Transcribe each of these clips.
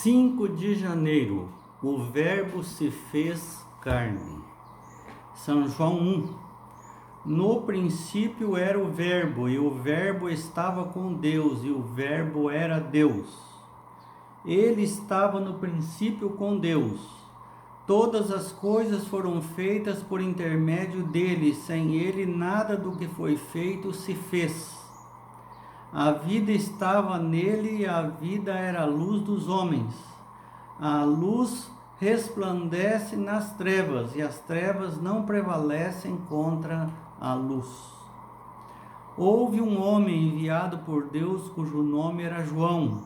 5 de janeiro, o Verbo se fez carne. São João 1. No princípio era o Verbo, e o Verbo estava com Deus, e o Verbo era Deus. Ele estava no princípio com Deus. Todas as coisas foram feitas por intermédio dele, sem ele nada do que foi feito se fez. A vida estava nele e a vida era a luz dos homens. A luz resplandece nas trevas e as trevas não prevalecem contra a luz. Houve um homem enviado por Deus cujo nome era João.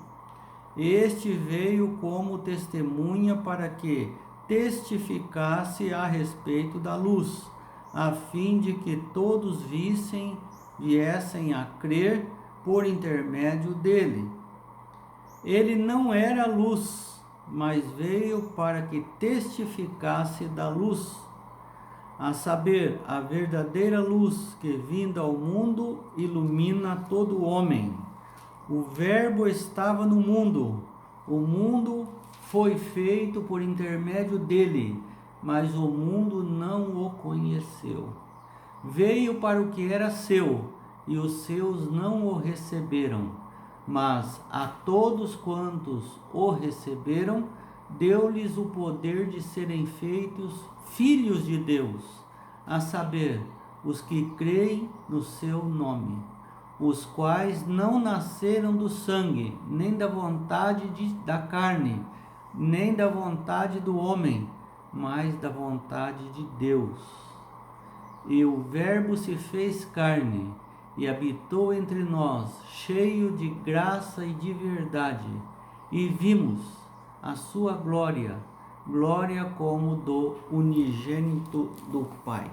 Este veio como testemunha para que testificasse a respeito da luz, a fim de que todos viessem a crer por intermédio dele. Ele não era luz, mas veio para que testificasse da luz, a saber, a verdadeira luz que, vinda ao mundo, ilumina todo homem. O Verbo estava no mundo, o mundo foi feito por intermédio dele, mas o mundo não o conheceu. Veio para o que era seu, e os seus não o receberam, mas a todos quantos o receberam, deu-lhes o poder de serem feitos filhos de Deus, a saber, os que creem no seu nome, os quais não nasceram do sangue, nem da vontade da carne, nem da vontade do homem, mas da vontade de Deus. E o Verbo se fez carne e habitou entre nós, cheio de graça e de verdade, e vimos a sua glória, glória como do unigênito do Pai.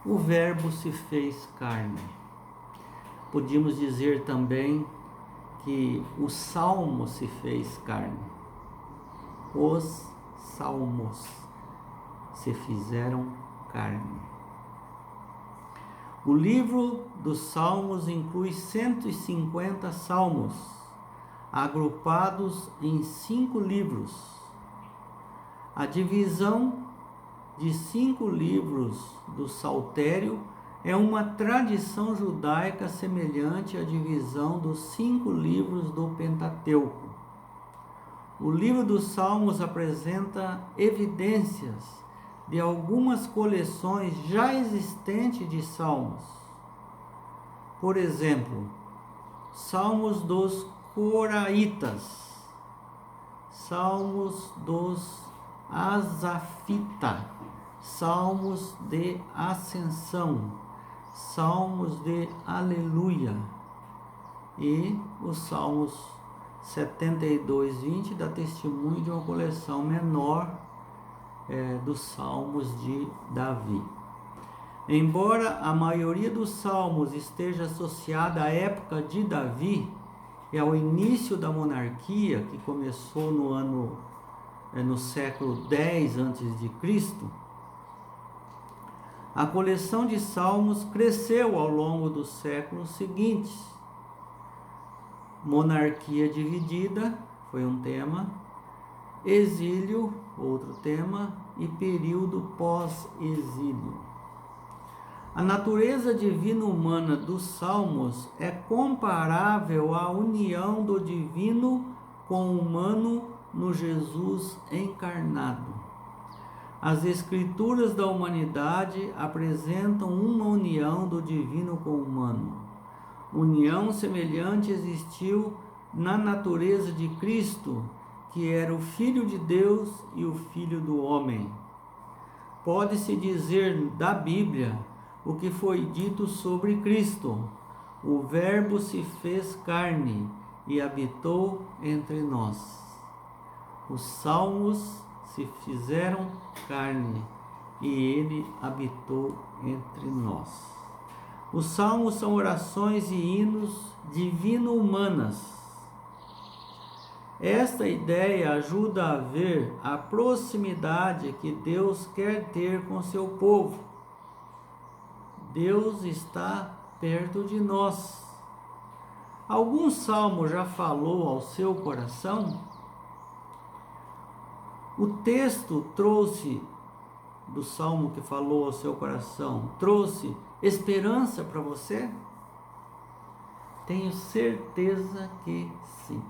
O Verbo se fez carne. Podíamos dizer também que o Salmo se fez carne. Os Salmos se fizeram carne. O livro dos Salmos inclui 150 salmos, agrupados em 5 livros. A divisão de 5 livros do Saltério é uma tradição judaica semelhante à divisão dos 5 livros do Pentateuco. O livro dos Salmos apresenta evidências de algumas coleções já existentes de salmos. Por exemplo, Salmos dos Coraitas, Salmos dos Asafita, Salmos de Ascensão, Salmos de Aleluia e os Salmos 72:20 dá testemunho de uma coleção menor dos Salmos de Davi. Embora a maioria dos salmos esteja associada à época de Davi e ao início da monarquia, que começou no século 10 a.C., a coleção de salmos cresceu ao longo dos séculos seguintes. Monarquia dividida foi um tema, exílio, outro tema, e período pós-exílio. A natureza divina humana dos Salmos é comparável à união do divino com o humano no Jesus encarnado. As escrituras da humanidade apresentam uma união do divino com o humano. União semelhante existiu na natureza de Cristo, que era o Filho de Deus e o Filho do homem. Pode-se dizer da Bíblia o que foi dito sobre Cristo: o Verbo se fez carne e habitou entre nós. Os salmos se fizeram carne e ele habitou entre nós. Os salmos são orações e hinos divino-humanas. Esta ideia ajuda a ver a proximidade que Deus quer ter com seu povo. Deus está perto de nós. Algum salmo já falou ao seu coração? O texto trouxe, do salmo que falou ao seu coração, trouxe esperança para você? Tenho certeza que sim.